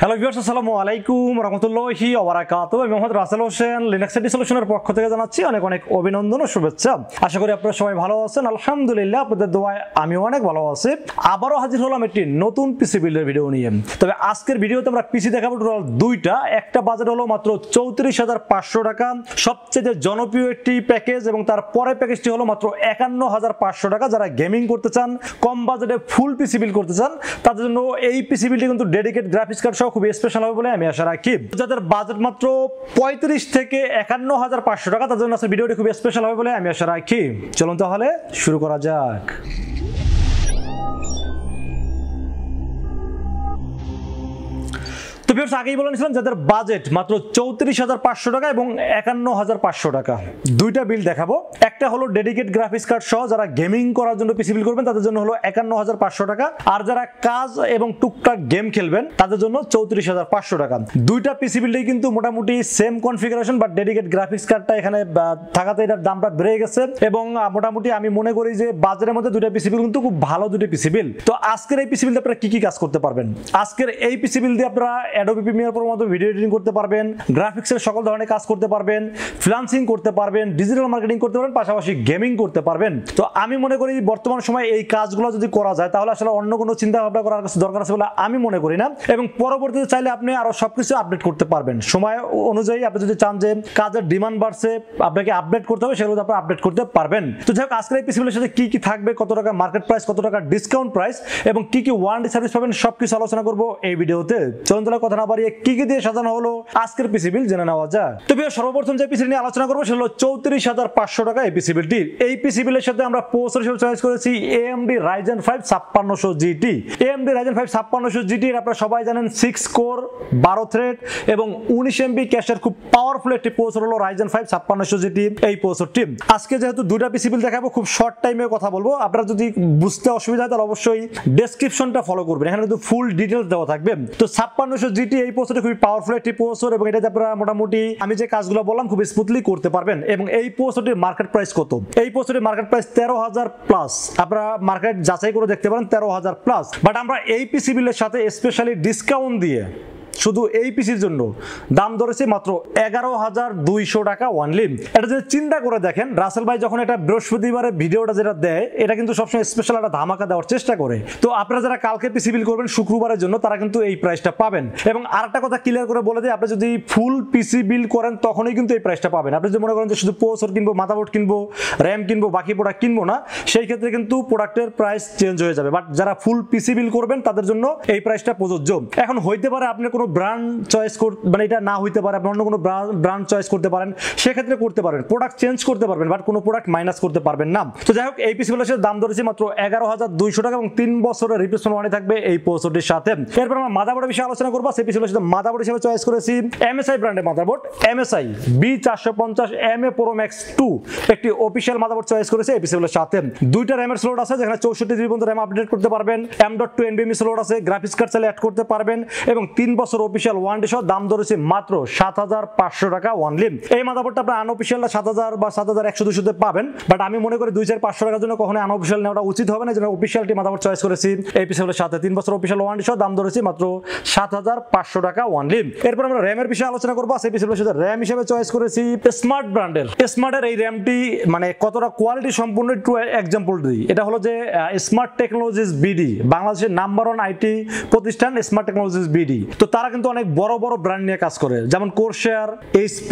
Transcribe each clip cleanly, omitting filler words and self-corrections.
Hello viewers, আসসালামু আলাইকুম রাহমাতুল্লাহি ওয়া বারাকাতুহু। আমি মোহাম্মদ রাসেল হোসেন লিনাক্স আইটি সলিউশনের পক্ষ থেকে জানাচ্ছি অনেক অনেক অভিনন্দন ও শুভেচ্ছা। আশা করি আপনারা সবাই ভালো আছেন। আলহামদুলিল্লাহ, আপনাদের দোয়ায় আমিও অনেক ভালো আছি। আবারও হাজির হলাম একটি নতুন পিসি বিল্ডের ভিডিও নিয়ে। তবে আজকের ভিডিওতে আমরা পিসি দেখাবো টোটাল দুইটা। একটা বাজেট হলো মাত্র 34,500 টাকা, সবচেয়ে জনপ্রিয় একটি প্যাকেজ, এবং তার পরের প্যাকেজটি হলো মাত্র 51,500 টাকা। যারা গেমিং করতে চান, কম বাজেটে ফুল পিসি বিল্ড করতে চান, তাদের জন্য এই পিসি বিল্ডটি কিন্তু ডেডিকেট গ্রাফিক্স কার্ড সহ খুব স্পেশাল হবে বলে আমি আশা রাখি। যাদের বাজেট মাত্র 35 থেকে 51,500 টাকা, তাদের জন্য আজকের ভিডিওটি খুব স্পেশাল হবে বলে আমি আশা রাখি। চলুন তাহলে শুরু করা যাক। তো ভিউয়ার্স, আগেই বলেছিলাম যাদের বাজেট মাত্র 34,500 টাকা এবং 51,500 টাকা, দুইটা বিল দেখাবো। একটা হলো ডেডিকেট গ্রাফিক্স কার্ড সহ যারা গেমিং করার জন্য পিসি বিল করবেন, তাদের জন্য হলো 51,500 টাকা। আর যারা কাজ এবং টুকটাক গেম খেলবেন, তাদের জন্য 34,500 টাকা। দুইটা পিসি বিলটাই কিন্তু মোটামুটি same configuration, but dedicate graphics কার্ডটা এখানে থাকাতে এটার দামটা বেড়ে গেছে। এবং মোটামুটি আমি মনে করি যে বাজারের মধ্যে দুইটা পিসি বিল কিন্তু খুব ভালো দুটো পিসি বিল। তো আজকের এই পিসি বিল দিয়ে আপনারা কি কি কাজ করতে পারবেন? আজকের এই পিসি বিল দিয়ে আপনারা অ্যাডোবি প্রিমিয়ার প্রোর মতো ভিডিও এডিটিং করতে পারবেন, গ্রাফিক্সের সকল ধরনের কাজ করতে পারবেন, ফ্রিল্যান্সিং করতে পারবেন, ডিজিটাল মার্কেটিং করতে পারবেন, পাশাপাশি গেমিং করতে পারবেন। তো আমি মনে করি বর্তমান সময়ে এই কাজগুলো যদি করা যায়, তাহলে আসলে অন্য কোনো চিন্তা ভাবনা করার দরকার আছে বলে আমি মনে করি না। এবং পরবর্তীতে চাইলে আপনি আরো সবকিছু আপডেট করতে পারবেন সময় অনুযায়ী। আপনি যদি চান যে কাজের ডিমান্ড বাড়ছে, আপনাকে আপডেট করতে হবে, সেগুলো আপনি আপডেট করতে পারবেন। তো যাই হোক, আজকের এই পিসিগুলোর সাথে কি কি থাকবে, কত টাকা মার্কেট প্রাইস, কত টাকা ডিসকাউন্ট প্রাইস, এবং কি কি ওয়ারেন্টি সার্ভিস পাবেন, সবকিছু আলোচনা করবো এই ভিডিওতে। চলুন তাহলে কথা না বাড়িয়ে কি কি দিয়ে সাজানো হলো আজকের পিসি বিল জেনে নেওয়া যাক। তো সর্বপ্রথম যে পিসি নিয়ে আলোচনা করবো সেটা হলো 34,500 টাকা এই পিসি বিলটি। এই পিসি বিলের সাথে আমরা প্রসেসর হিসেবে চয়েস করেছি AMD Ryzen 5 5600 GT। AMD Ryzen 5 5600 GT এর আপনারা সবাই জানেন 6 কোর 12 থ্রেড এবং 19 MB ক্যাশের খুব পাওয়ারফুল একটি প্রসেসর হলো Ryzen 5 5600 GT এই প্রসেসরটি। আজকে যেহেতু দুইটা পিসি বিল দেখাবো, খুব শর্ট টাইমে কথা বলবো। আপনারা যদি বুঝতে অসুবিধা হয় তাহলে অবশ্যই ডেসক্রিপশনটা ফলো করবেন, এখানে কিন্তু ফুল ডিটেইলস দেওয়া থাকবে। তো 5600 GT এই প্রসেসরটি খুবই পাওয়ারফুল একটি প্রসেসর, এবং এটাতে আপনারা মোটামুটি আমি যে কাজগুলো বললাম খুব স্মুথলি করতে পারবেন। এবং এই প্রসেসরটির মার্কেট প্রাইস কত? এই প্রসেসরটির মার্কেট প্রাইস 13,000 প্লাস। আপনারা মার্কেট যাচাই করে দেখতে পারেন 13,000 প্লাস। বাট আমরা এই পিসি বিলের সাথে স্পেশালি ডিসকাউন্ট দিয়ে শুধু এই পিসির জন্য দাম ধরেছে মাত্র 11,200 টাকা ওয়ানলি। এটা যদি চিন্তা করে দেখেন, রাসেল ভাই যখন এটা বৃহস্পতিবারের ভিডিওটা যেটা দেয়, এটা কিন্তু সবসময় স্পেশাল একটা ধামাকা দেওয়ার চেষ্টা করে। তো আপনারা যারা কালকে পিসি বিল করবেন শুক্রবারের জন্য, তারা কিন্তু এই প্রাইসটা পাবেন। এবং আরেকটা কথা ক্লিয়ার করে বলে দিই, আপনি যদি ফুল পিসি বিল করেন তখনই কিন্তু এই প্রাইসটা পাবেন। আপনি যদি মনে করেন যে শুধু প্রসেসর কিনবো, মাদারবোর্ড কিনবো, র্যাম কিনবো, বাকি প্রোডাক্ট কিনবো না, সেই ক্ষেত্রে কিন্তু প্রোডাক্টের প্রাইস চেঞ্জ হয়ে যাবে। বাট যারা ফুল পিসি বিল করবেন তাদের জন্য এই প্রাইসটা প্রযোজ্য। এখন হইতে পারে আপনি কোনো ব্র্যান্ড চয়েস মানে এটা না হইতে পারে, আপনি অন্য কোনো ব্র্যান্ড চয়েস করতে পারেন, সেক্ষেত্রে করতে পারবেন, প্রোডাক্ট চেঞ্জ করতে পারবেন, বাট কোনো প্রোডাক্ট মাইনাস করতে পারবেন না। তো যাই হোক, এই পিসিগুলোর সাথে দাম ধরেছি মাত্র 11,200 টাকা এবং 3 বছরের রিপ্লেসমেন্ট ওয়ারেন্টি থাকবে এই প্রসেসরটির সাথে। এরপর আমরা মাদারবোর্ডের বিষয়ে আলোচনা করবো। সেই পিসিগুলোর সাথে মাদারবোর্ড হিসেবে চয়েস করেছি MSI ব্র্যান্ডের motherboard, MSI B450MA Pro Max 2 একটি অফিশিয়াল মাদারবোর্ড চয়েস করেছে এই পিসিগুলোর সাথে। দুইটা র্যামের স্লট আছে, যেখানে 64 GB পর্যন্ত র্যাম আপডেট করতে পারবেন, M.2 NVMe স্লট আছে, গ্রাফিক্স কার্ড চাইলে অ্যাড করতে পারবেন, এবং 3 বছর অফিশিয়াল ওয়ারেন্টি সহ দাম ধরেছে মাত্র 7,500 টাকা ওয়ানলি। এই মাদারবোর্ডটা আপনার আনঅফিশিয়াল 7,000 বা 7,100-200 তে পাবেন, বাট আমি মনে করি 2,400 টাকার জন্য কখনো আনঅফিশিয়াল নেওয়াটা উচিত হবে না। যেন অফিশিয়ালটি মাদারবোর্ড চয়েস করেছি এই পিসিগুলোর সাথে 3 বছর অফিশিয়াল ওয়ারেন্টি সহ দাম ধরেছি মাত্র 7,500 টাকা ওয়ানলি। এরপর আমরা র্যামের বিষয়ে আলোচনা করবো। সেই পিসিগুলোর সাথে র্যাম হিসেবে চয়েস করেছি স্মার্ট ব্র্যান্ডের। স্মার্টের এই র্যামটি মানে কতটা কোয়ালিটি সম্পূর্ণ একটু এক্সাম্পল দিই। এটা হলো যে স্মার্ট টেকনোলজিস BD, বাংলাদেশের নাম্বার 1 IT প্রতিষ্ঠান স্মার্ট টেকনোলজিস BD। তো তারা কিন্তু অনেক বড় বড় ব্র্যান্ড নিয়ে কাজ করে, যেমন কোরশেয়ার, HP,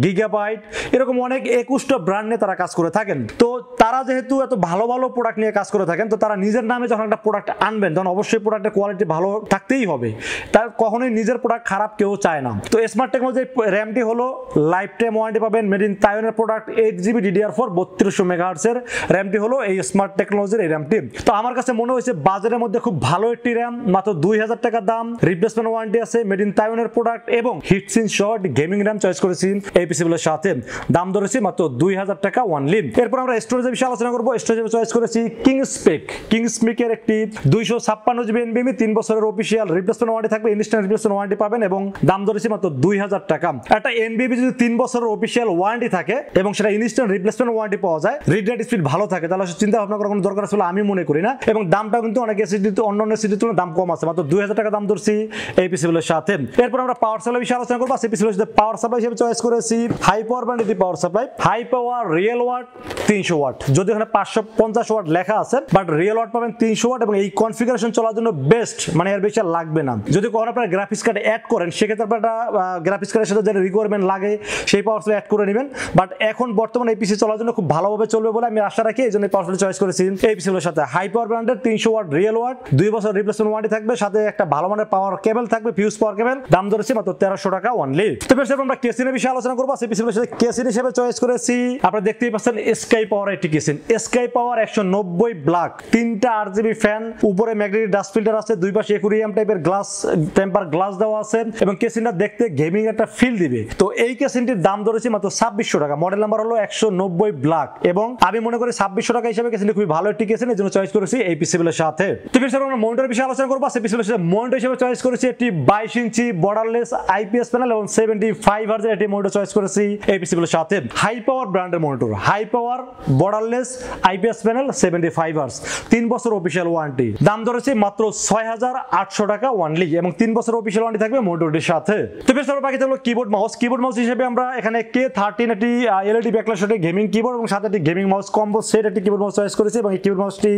গিগাবাইট, এরকম অনেক 21টা ব্র্যান্ড নিয়ে তারা কাজ করে থাকেন। তো তারা যেহেতু এত ভালো ভালো প্রোডাক্ট নিয়ে কাজ করে থাকেন, তো তারা নিজের নামে যখন একটা প্রোডাক্ট আনবেন, তখন অবশ্যই প্রোডাক্টের কোয়ালিটি ভালো থাকতেই হবে। তার কখনোই নিজের প্রোডাক্ট খারাপ কেউ চায় না। তো স্মার্ট টেকনোলজি র্যামটি হলো লাইফ টাইম ওয়ারেন্টি পাবেন, মেড ইন তাইওয়ানের প্রোডাক্ট, 8GB DDR4 3200 MHz এর র্যামটি হলো এই স্মার্ট টেকনোলজির এই র্যামটি। তো আমার কাছে মনে হয়েছে বাজারের মধ্যে খুব ভালো একটি র্যাম, মাত্র 2,000 টাকা দাম, রিপ্লেসমেন্ট ওয়ারেন্টি আছে, মেড ইন তাইওয়ানের প্রোডাক্ট এবং heat sink short gaming RAM choice করেছি এই পিসিগুলোর সাথে। দাম ধরেছি মাত্র 2,000 টাকা ওয়ানলি। এরপর আমরা স্টোরেজের বিষয়ে আলোচনা করবো। স্টোরেজে চয়েস করেছি কিংস্পেকের একটি 256 GB NVMe 3 বছরের অফিশিয়াল রিপ্লেসমেন্ট ওয়ারেন্টি থাকবে, ইনস্ট্যান্ট রিপ্লেসমেন্ট ওয়ারেন্টি পাবেন, এবং দাম ধরেছি মাত্র 2,000 টাকা। একটা NVMe যদি 3 বছরের অফিশিয়াল ওয়ারেন্টি থাকে এবং সেটা ইনস্ট্যান্ট রিপ্লেসমেন্ট ওয়ারেন্টি পাওয়া যায়, রিড রাইট স্পিড ভালো থাকে, তাহলে চিন্তা ভাবনা করার কোনো দরকার আছে বলে আমি মনে করি না। এবং দামটা কিন্তু অনেক অন্য সিটির তুলনায় দাম কম আছে, মাত্র 2,000 টাকা দাম ধরছি এই পিসি পিসিবিলের সাথে। এরপর আমরা পাওয়ার সাপ্লাই বিষয়ে আলোচনা করবো। সেই পিসিবিলের সাথে পাওয়ার সাপ্লাই হিসেবে চয়েস করেছি হাই পাওয়ার ব্র্যান্ড এটি power supply, high power real watt 300 watt, যদি এখানে 550 ওয়াট লেখা আছে বাট রিয়েল ওয়াট পাবেন 300 ওয়াট এবং এই কনফিগারেশন চলার জন্য বেস্ট, মানে এর বেশি লাগবে না। যদি কখনো আপনারা গ্রাফিক্স কার্ড অ্যাড করেন সেক্ষেত্রে আপনারা গ্রাফিক্স কার্ডের সাথে যে রিকোয়ারমেন্ট লাগে সেই পাওয়ার সাপ্লাই অ্যাড করে নেবেন, বাট এখন বর্তমানে এই পিসি চলার জন্য খুব ভালোভাবে চলবে বলে আমি আশা রাখি, এই জন্য পাওয়ার সাপ্লাই চয়েস করেছি এই পিসিগুলোর সাথে। হাই পাওয়ার ব্র্যান্ডের 300 ওয়াট রিয়েল ওয়াট, 2 বছর রিপ্লেসমেন্ট ওয়ারেন্টি থাকবে, সাথে একটা ভালো মানের পাওয়ার কেবল থাকবে, ফিউজ পাওয়ার কেবল, দাম ধরেছি মাত্র 1300 টাকা অনলি। তো বেশ আমরা কেসিনের বিষয়ে আলোচনা করবো। সেই পিসিগুলোর সাথে কেসিন হিসেবে চয়েস করেছি আপনারা দেখতেই পাচ্ছেন স্কাই পাওয়ার একটি কেসিন, স্কাই পাওয়ার 190 ব্ল্যাক, 3টা আরজিবি ফ্যান, উপরে ম্যাগনেটিক ডাস্ট ফিল্টার আছে, দুই পাশে অ্যাকুরিয়াম টাইপের গ্লাস টেম্পার গ্লাস দেওয়া আছে এবং কেসিনটা দেখতে গেমিং একটা ফিল দিবে। তো এই কেসিনটির দাম ধরেছি মাত্র 2600 টাকা, মডেল নাম্বার হলো 190 ব্ল্যাক এবং আমি মনে করি 2600 টাকা হিসেবে কেসিনটি খুবই ভালো একটি কেসিন, এই জন্য চয়েস করেছি এই পিসিবিলের সাথে। তো বেশ আমরা মনিটরের বিষয়ে আলোচনা করবো। সেই পিসিবিলের সাথে মনিটর হিসেবে চয়েস করেছি একটি 22 ইঞ্চি বর্ডারলেস আইপিএস প্যানেল এবং 75 হার্জ এর একটি মনিটর চয়েস করেছি এই পিসিবিলের সাথে। হাই পাওয়ার ব্র্যান্ডের monitor, high power borderless IPS panel 75 hertz, 3 বছর অফিশিয়াল ওয়ারেন্টি, দাম ধরেছি মাত্র 6800 টাকা অনলি এবং 3 বছর অফিশিয়াল ওয়ারেন্টি থাকবে মনিটরটির সাথে। তো বেশ আমরা বাকি থাকলো কিবোর্ড মাউস। কিবোর্ড মাউস হিসেবে আমরা এখানে K13 একটি LED backlight set gaming keyboard এবং সাথে একটি গেমিং মাউস কম্বো সেট একটি কিবোর্ড মাউস চয়েস করেছি এবং এই কিবোর্ড মাউসটি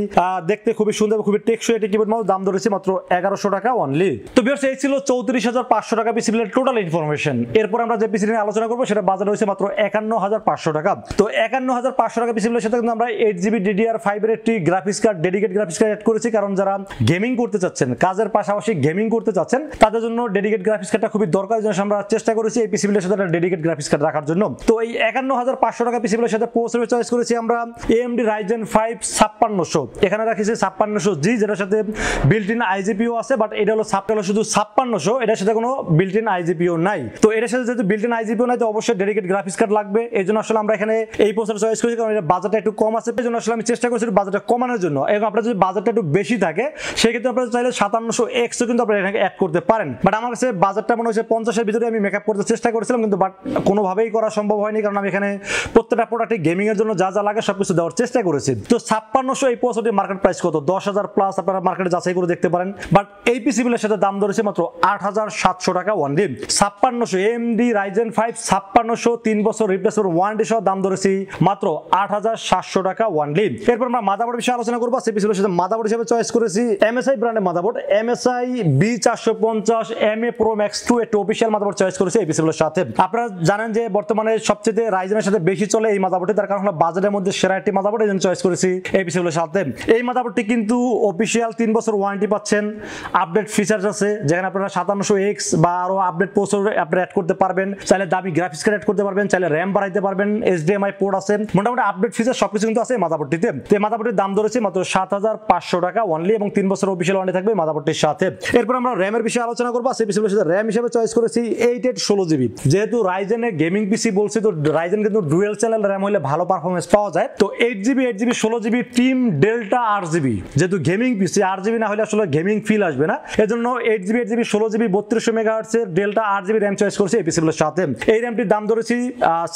দেখতে খুবই সুন্দর, খুবই টেকসই একটি কিবোর্ড মাউস, দাম ধরেছি মাত্র 1100 টাকা অনলি। তো বেশ এই ছিল 34500 টাকা পিসিবিলের টোটাল ইনফরমেশন। এরপর আমরা যে পিসি নিয়ে আলোচনা করবো সেটা বাজার হয়েছে মাত্র 51500 টাকা। তো 51500 টাকা পিসিবিলের সাথে কিন্তু আমরা 8GB DDR5 এর একটি graphics card, dedicate graphics card add করেছি, কারণ যারা গেমিং করতে চাচ্ছেন, কাজের পাশাপাশি গেমিং করতে চাচ্ছেন তাদের জন্য ডেডিকেট গ্রাফিক্স কার্ডটা খুবই দরকার, জন্য আমরা চেষ্টা করেছি এই পিসিবিলের সাথে একটা ডেডিকেট গ্রাফিক্স কার্ড রাখার জন্য। তো এই 51500 টাকা পিসিবিলের সাথে প্রসেসর চয়েস করেছি আমরা AMD Ryzen 5 5600, এখানে রাখিছি 5600G, যেটার সাথে বিল্ট ইন আইজিপিও আছে, বাট এটা হলো শুধু 5600, এটার সাথে কোনো বিল্ট ইন আইজিপিও নাই। তো এটার সাথে যেহেতু বিল্ট ইন আইজিপিও নাই তো অবশ্যই ডেডিকেট গ্রাফিক্স কার্ড লাগবে, এই জন্য আসলে আমরা এখানে এই প্রসেসর চয়েস করেছি, কারণ এটা বাজেটটা একটু কম আছে, এই জন্য আসলে আমি চেষ্টা করছি বাজেটটা কমানোর জন্য। এবং আপনার যদি বাজেটটা একটু বেশি থাকে সেক্ষেত্রে আপনারা চাইলে 5700X কিন্তু আপনারা এখানে অ্যাড করতে পারেন, বাট আমার কাছে বাজেটটা মনে হচ্ছে 50 এর ভিতরে আমি মেকআপ করতে চেষ্টা করেছিলাম, কিন্তু বাট কোনোভাবেই করা সম্ভব হয়নি, কারণ আমি এখানে প্রত্যেকটা প্রোডাক্টে গেমিং এর জন্য যা যা লাগে সবকিছু দেওয়ার চেষ্টা করেছি। তো 5600 এই প্রসেসরটির মার্কেট প্রাইস কত? 10,000 প্লাস, আপনারা মার্কেটে যাচাই করে দেখতে পারেন, বাট এই পিসিবিলের সাথে দাম ধরেছে মাত্র 8700 টাকা অনলি। 5600 AMD Ryzen 5 5600, 3 বছর রিপ্লেসমেন্ট ওয়ারেন্টি সহ দাম ধরেছি মাত্র 8700 টাকা অনলি। এরপর আমরা মাদারবোর্ড বিষয়ে আলোচনা করবো। সেই পিসিবিলের সাথে মাদারবোর্ড হিসেবে চয়েস করেছি MSI ব্র্যান্ডের motherboard, MSI B450 MA Pro Max 2 একটি অফিশিয়াল মাদারবোর্ড চয়েস করেছি এই পিসিবিলের সাথে। আপনারা জানেন যে বর্তমানে সবচেয়ে রাইজেনের সাথে বেশি চলে এই মাদারবোর্ডটি, তার কারণ হলো বাজেটের মধ্যে সেরা একটি মাদারবোর্ড, এই জন্য চয়েস করেছি এই পিসিবিলের সাথে। এই মাদারবোর্ডটি কিন্তু অফিশিয়াল 3 বছর ওয়ারেন্টি পাচ্ছেন, আপডেট ফিচার্স আছে যেখানে আপনারা 5700X বা আরো আপডেট প্রসেসর আপনি অ্যাড করতে পারবেন, চাইলে দামি গ্রাফিক্স কার্ড অ্যাড করতে পারবেন, চাইলে র‍্যাম বাড়াইতে পারবেন, HDMI পোর্ট আছে, মোটামুটি আপডেট ফিচার সবকিছু কিন্তু আছে এই মাদারবোর্ডটিতে। তো এই মাদারবোর্ডের দাম ধরেছে মাত্র 7500 টাকা অনলি এবং 3 বছর অফিশিয়াল ওয়ারেন্টি থাকবে মাদারবোর্ডটির সাথে। এরপর আমরা র‍্যামের বিষয়ে আলোচনা করব। সেই পিসিবিলের সাথে র‍্যাম হিসেবে চয়েস করেছি 8816GB, যেহেতু রাইজেনের গেমিং পিসি বলছি তো রাইজেন কিন্তু ডুয়াল চ্যানেল র‍্যাম হলে ভালো পারফরম্যান্স পাওয়া যায়। তো 8GB 16GB team delta RGB, যেহেতু গেমিং পিসি RGB না হলে আসলে গেমিং ফিল আসবে না, এজন্য 8GB 16GB 3200 মেগাহার্টজ এর ডেল্টা RGB র‍্যাম চয়েস করেছি এই পিসিবিলের সাথে। এই র‍্যামটির দাম ধরেছি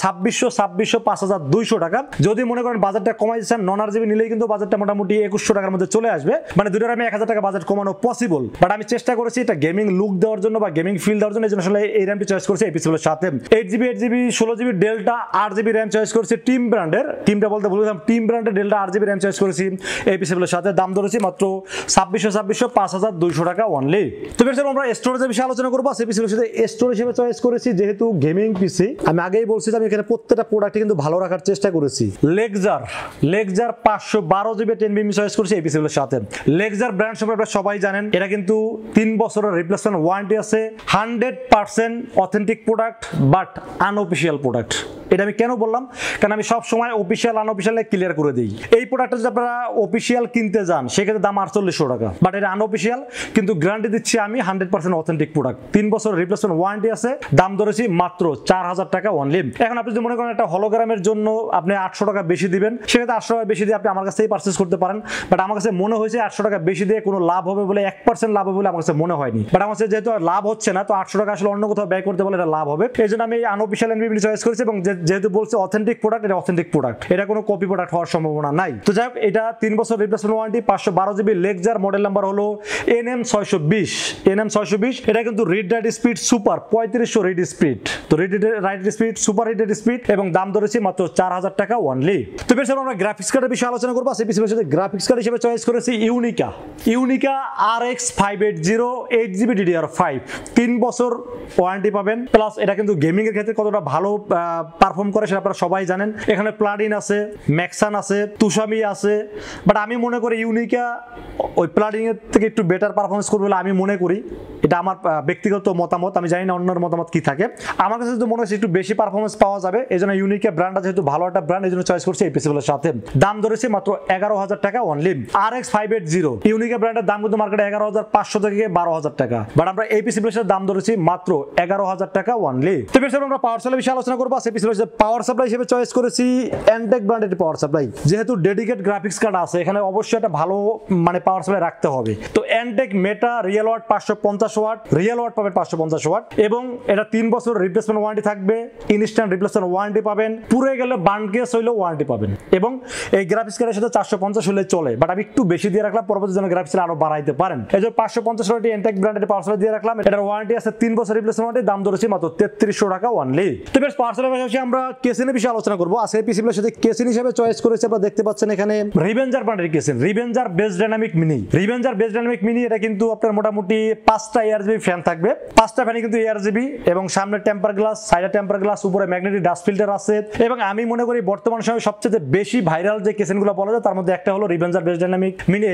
2600 5200 টাকা। যদি মনে করেন বাজেটটা কমাই দিচ্ছেন, নন RGB নিলেই কিন্তু বাজেটটা মোটামুটি 2100 টাকার মধ্যে চলে আসবে, মানে দুটোর আমি 1000 টাকা বাজেট কমানো পসিবল, বাট আমি চেষ্টা করেছি এটা গেমিং লুক দেওয়ার জন্য বা গেমিং ফিল দেওয়ার জন্য, এই জন্য আসলে এই র‍্যামটি চয়েস করেছি এই পিসিবিলের সাথে। 8GB 16GB delta RGB RAM choice করেছি টিম ব্র্যান্ডের, টিমটা বলতে বলেছিলাম, টিম ব্র্যান্ডের ডেল্টা RGB র‍্যাম চয়েস করেছি এই পিসিবিলের সাথে। দাম ধরেছি মাত্র 2600 5200 টাকা অনলি। তো বেশ আমরা স্টোরেজের বিষয়ে আলোচনা করবো। সেই পিসিবিলের সাথে স্টোরেজ হিসেবে চয়েস করেছি, যেহেতু গেমিং পিসি আমি আগেই বলছি আমি এখানে প্রত্যেকটা প্রোডাক্টে কিন্তু ভালো রাখার চেষ্টা করেছি। লেক্সার 512GB 10BB চয়েস করেছি এই পিসিবিলের সাথে। লেক্সার ব্র্যান্ড সম্পর্কে আপনারা সবাই জানেন, এটা কিন্তু 3 বছরের রিপ্লেসমেন্ট ওয়ারেন্টি আছে, 100% authentic product but unofficial product. এটা আমি কেন বললাম, কারণ আমি সব সময় অফিশিয়াল আনঅফিশিয়ালে ক্লিয়ার করে দিই। এই প্রোডাক্টটা যদি আপনারা অফিশিয়াল কিনতে যান সেক্ষেত্রে দাম 4800 টাকা, বাট এটা আনঅফিশিয়াল, কিন্তু গ্যারান্টি দিচ্ছি আমি 100% অথেন্টিক প্রোডাক্ট, 3 বছর রিপ্লেসমেন্ট ওয়ারেন্টি আছে, দাম ধরেছি মাত্র 4000 টাকা অনলি। এখন আপনি যদি মনে করেন একটা হলোগ্রামের জন্য আপনি 800 টাকা বেশি দিবেন, সেক্ষেত্রে 800 টাকা বেশি দিয়ে আপনি আমার কাছ থেকেই পারচেজ করতে পারেন, বাট আমার কাছে মনে হয়েছে 800 টাকা বেশি দিয়ে কোনো লাভ হবে বলে 1% লাভ হবে বলে আমার কাছে মনে হয়নি, বাট আমার কাছে যেহেতু লাভ হচ্ছে না তো 800 টাকা আসলে অন্য কোথাও ব্যয় করতে বলে এটা লাভ হবে, এই জন্য আমি আনঅফিশিয়াল এনবিবি চয়েস করেছি। এবং যে যেহেতু বলছে অথেন্টিক প্রোডাক্ট, এটা অথেন্টিক প্রোডাক্ট, এটা কোনো কপি প্রোডাক্ট হওয়ার সম্ভাবনা নাই। তো যাই হোক, এটা 3 বছর replacement warranty, 512 GB Lexar, model number হলো NM620। এটা কিন্তু read write speed super 3500 read speed, তো read write speed super read speed, এবং দাম ধরেছি মাত্র 4000 টাকা অনলি। তো বেশ, আমরা গ্রাফিক্স কার্ডের বিষয়ে আলোচনা করবো। সেই পিসির সাথে গ্রাফিক্স কার্ড হিসেবে চয়েস করেছি ইউনিকা RX 580 8GB DDR5, 3 বছর ওয়ারেন্টি পাবেন। প্লাস এটা কিন্তু গেমিং এর ক্ষেত্রে কতটা ভালো পারফর্ম করে সেটা আপনারা সবাই জানেন। এখানে প্লাডিন আছে, ম্যাক্সান আছে, তুষামি আছে, বাট আমি মনে করি ইউনিকা ওই প্লাডিন এর থেকে একটু বেটার পারফরমেন্স করবে বলে আমি মনে করি। এটা আমার ব্যক্তিগত মতামত, আমি জানি না অন্যের মতামত কি থাকে। আমার কাছে তো মনে হচ্ছে একটু বেশি পারফরমেন্স পাওয়া যাবে, এই জন্য ইউনিকা ব্র্যান্ডটা যেহেতু ভালো একটা ব্র্যান্ড, এই জন্য চয়েস করছি এই পিসিগুলোর সাথে। দাম ধরেছে মাত্র 11000 টাকা অনলি। RX 580 ইউনিকা ব্র্যান্ডের দাম কিন্তু মার্কেটে 11500 থেকে 12000 টাকা, বাট আমরা এই পিসিগুলোর সাথে দাম ধরেছি মাত্র 11000 টাকা অনলি। তো বেশ, আমরা পাওয়ার সাপ্লাই বিষয়ে আলোচনা করবো। সেই পিসিগুলোর সাথে পাওয়ার সাপ্লাই হিসেবে চয়েস করেছি এনটেক ব্র্যান্ডের পাওয়ার সাপ্লাই। যেহেতু ডেডিকেট গ্রাফিক্স কার্ড আছে, এখানে অবশ্যই একটা ভালো মানে পাওয়ার সাপ্লাই রাখতে হবে। তো Antec Meta real watt 550 watt, real watt পাবেন 550 ওয়াট, এবং এটা 3 বছর রিপ্লেসমেন্ট ওয়ারেন্টি থাকবে, ইনস্ট্যান্ট রিপ্লেসমেন্ট ওয়ারেন্টি পাবেন, পুরো গেলে বার্ন কেস হইলেও ওয়ারেন্টি পাবেন, এবং এই গ্রাফিক্স কার্ডের সাথে 450 হলে চলে, বাট আমি একটু বেশি দিয়ে রাখলাম, পরবর্তী জন্য গ্রাফিক্স আরো বাড়াইতে পারেন। এই যে 550 ওয়াটের এনটেক ব্র্যান্ডের পাওয়ার সাপ্লাই দিয়ে রাখলাম। এটার ওয়ারেন্টি আছে 3 বছর রিপ্লেসমেন্ট ওয়ারেন্টি, দাম ধরেছি মাত্র 3300 টাকা অনলি। তো বেশ, পাওয়ার সাপ্লাই পাশাপাশি আমরা কেসিনের বিষয়ে আলোচনা করবো। আজকে পিসিগুলোর সাথে কেসিন হিসেবে চয়েস করেছি, আপনারা দেখতে পাচ্ছেন এখানে রিভেঞ্জার ব্র্যান্ডের কেসিন, রিভেঞ্জার বেস ডাইনামিক মিনি। এটা কিন্তু আপনার মোটামুটি 5টা এআরজিবি ফ্যান থাকবে, 5টা ফ্যানই কিন্তু এআরজিবি, এবং সামনে টেম্পার গ্লাস, সাইডে টেম্পার গ্লাস, উপরে ম্যাগনেটিক ডাস্ট ফিল্টার আছে। এবং আমি মনে করি বর্তমান সময়ে সবচেয়ে বেশি ভাইরাল যে কেসিনগুলো বলা যায় তার মধ্যে একটা হলো রিভেঞ্জার বেস ডাইনামিক মিনি।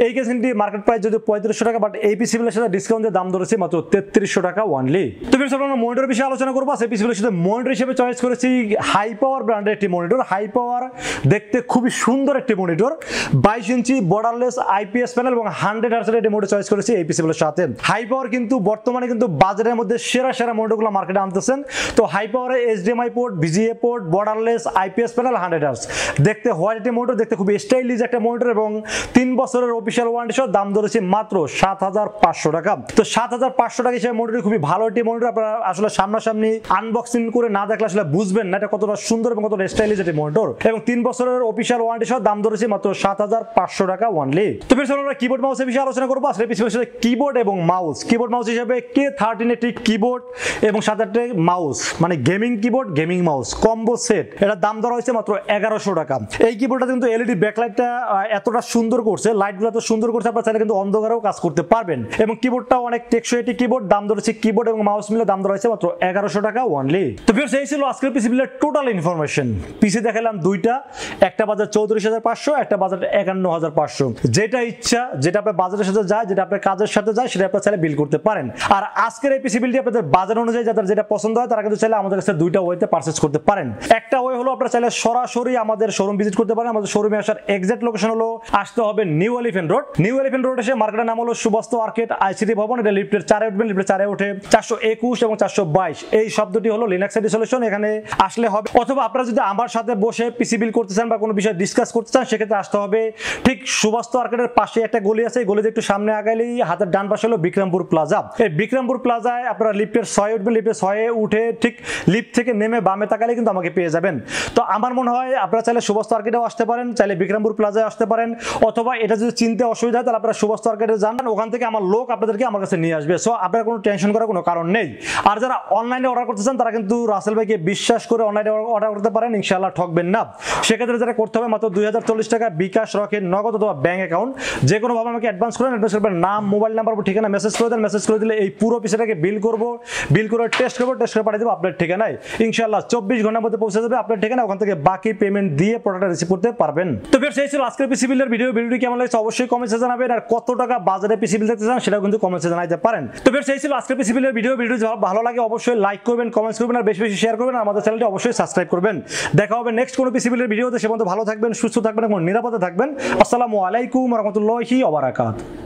এই কেসিনটি মার্কেট প্রাইস যদি 3500 টাকা, বাট এই পিসিগুলোর সাথে ডিসকাউন্ট দিয়ে দাম ধরেছে মাত্র 3300 টাকা অনলি। তো বেশ, আমরা মনিটর বিষয়ে আলোচনা করবো। সেই পিসিগুলোর সাথে মনিটর হিসেবে চয়েস করেছি হাই পাওয়ার ব্র্যান্ডের একটি মনিটর। হাই পাওয়ার, দেখতে খুবই সুন্দর একটি মনিটর, 22 ইঞ্চি বর্ডারলেস আইপিএস প্যানেল এবং 100 হার্টজের একটি মনিটর চয়েস করেছি এই পিসিগুলোর সাথে। হাই পাওয়ার কিন্তু বর্তমানে কিন্তু বাজারের মধ্যে সেরা মনিটরগুলো মার্কেটে আনতেছেন। তো হাই পাওয়ারে HDMI port, VGA port, borderless IPS panel, 100 hertz, দেখতে হোয়াইট একটি মনিটর, দেখতে খুবই স্টাইলিশ একটা মনিটর, এবং 3 বছরের অফিসিয়াল ওয়ারেন্টি সহ দাম ধরেছি মাত্র 7500 টাকা। তো 7500 টাকা হিসেবে মনিটর খুবই ভালো একটি মনিটর। আপনারা আসলে সামনাসামনি আনবক্সিং করে না দেখলে আসলে বুঝবেন না এটা কতটা সুন্দর এবং কতটা স্টাইলিশ একটি মনিটর, এবং 3 বছরের অফিসিয়াল ওয়ারেন্টি সহ দাম ধরেছি মাত্র 7500 টাকা অনলি। তো বেশ, আমরা কিবোর্ড মাউসের বিষয়ে আলোচনা করবো। আসলে পিছনে কিবোর্ড এবং মাউস, কিবোর্ড মাউস হিসেবে K13 একটি কিবোর্ড এবং সাথে একটা মাউস, মানে gaming keyboard gaming mouse combo set, এটার দাম ধরা হয়েছে মাত্র 1100 টাকা। এই কিবোর্ডটা কিন্তু এলইডি ব্যাকলাইটটা এতটা সুন্দর করছে, লাইটগুলো এত সুন্দর করছে, আপনারা চাইলে কিন্তু অন্ধকারেও কাজ করতে পারবেন, এবং কিবোর্ডটা অনেক টেকসই একটি কিবোর্ড। দাম ধরেছে কিবোর্ড এবং মাউস মিলে দাম ধরা হয়েছে মাত্র 1100 টাকা অনলি। তো বেশ, এই ছিল আজকের পিসি বিলের টোটাল ইনফরমেশন। পিসি দেখালাম দুইটা, একটা বাজার 34500, একটা বাজার 51500। যেটা ইচ্ছা, যেটা আপনার বাজারের সাথে যায়, যেটা আপনার কাজের সাথে যায়, সেটা আপনারা চাইলে বিল করতে পারেন। আর আজকের এই পিসি বিলটি আপনাদের বাজার অনুযায়ী যাদের যেটা পছন্দ হয় তারা কিন্তু চাইলে আমাদের কাছে দুইটা ওয়েতে পারচেজ করতে পারেন। একটা ওয়ে হলো আপনারা চাইলে সরাসরি আমাদের শোরুম ভিজিট করতে পারেন। আমাদের শোরুমে আসার এক্সাক্ট লোকেশন হলো, আসতে হবে নিউ এলিফ্যান্ট রোড। এসে মার্কেটের নাম হলো সুবাস্ত আর্কেড আইসিটি ভবন। এটা লিফটের 4 উঠবেন, লিফটের 4 উঠে 421 এবং 422 এই শব্দটি হলো লিনাক্স আইডি সলিউশন, এখানে আসলে হবে। অথবা আপনারা যদি আমার সাথে বসে পিসি বিল করতে চান বা কোনো বিষয় ডিসকাস করতে চান, সেক্ষেত্রে আসতে হবে ঠিক সুবাস্ত আর্কেডের পাশে একটা গলি আছে, এই গলিতে একটু সামনে আগাইলেই হাতের ডান পাশে হলো বিক্রমপুর প্লাজা। এই বিক্রমপুর প্লাজায় আপনারা লিফটের 6 উঠবেন, লিফটের 6 উঠে ঠিক লিফট থেকে নেমে বামে তাকালে কিন্তু আমাকে পেয়ে যাবেন। তো আমার মনে হয় আপনারা চাইলে সুবাস্ত আর্কেডেও আসতে পারেন, চাইলে বিক্রমপুর প্লাজায় আসতে পারেন, অথবা এটা যদি চিনতে অসুবিধা হয় তাহলে আপনারা সুবাস্ত আর্কেডে যান, ওখান থেকে আমার লোক আপনাদেরকে আমার কাছে নিয়ে আসবে। সো আপনারা কোনো টেনশন করার কোনো কারণ নেই। আর যারা অনলাইনে অর্ডার করতে চান তারা কিন্তু রাসেল ভাইকে বিশ্বাস করে অনলাইনে অর্ডার করতে পারেন, ইনশাআল্লাহ ঠকবেন না। সেক্ষেত্রে যারা করতে হবে মাত্র 2040 টাকা বিকাশ, রকেট, নগদ অথবা ব্যাংক অ্যাকাউন্ট, যে কোনো ভাবে আমাকে অ্যাডভান্স করেন। অ্যাডভান্স করবেন নাম, মোবাইল নাম্বার, ঠিকানা মেসেজ করে দেন। মেসেজ করে দিলে এই পুরো পিসটাকে বিল করব, বিল করে টেস্ট করবো, টেস্ট করে পাঠিয়ে দেবো আপনার ঠিকানায়। ইনশাআল্লাহ 24 ঘন্টার মধ্যে পৌঁছে যাবে আপনার ঠিকানা, ওখান থেকে বাকি পেমেন্ট দিয়ে প্রোডাক্টটা রিসিভ করতে পারবেন। তো বেশ, এই ছিল আজকের পিসি বিলের ভিডিওটি কেমন লাগছে অবশ্যই কমেন্টে জানাবেন। আর কত টাকা বাজারে পিসি বিল দেখতে চান সেটাও কিন্তু কমেন্টে জানাতে পারেন। তো বেশ, এই ছিল আজকের পিসি বিলের ভিডিওটি ভালো লাগে অবশ্যই লাইক করবেন, কমেন্টস করবেন, আর বেশি বেশি শেয়ার করবেন, আর আমাদের চ্যানেলটি অবশ্যই সাবস্ক্রাইব করবেন। দেখা হবে নেক্সট কোনো পিসি বিলের ভিডিওতে। সে পর্যন্ত ভালো থাকবেন, সুস্থ থাকবেন এবং নিরাপদে থাকবেন। আসসালামু আলাইকুম ওয়া রাহমাতুল্লাহি ওয়া বারাকাতুহু।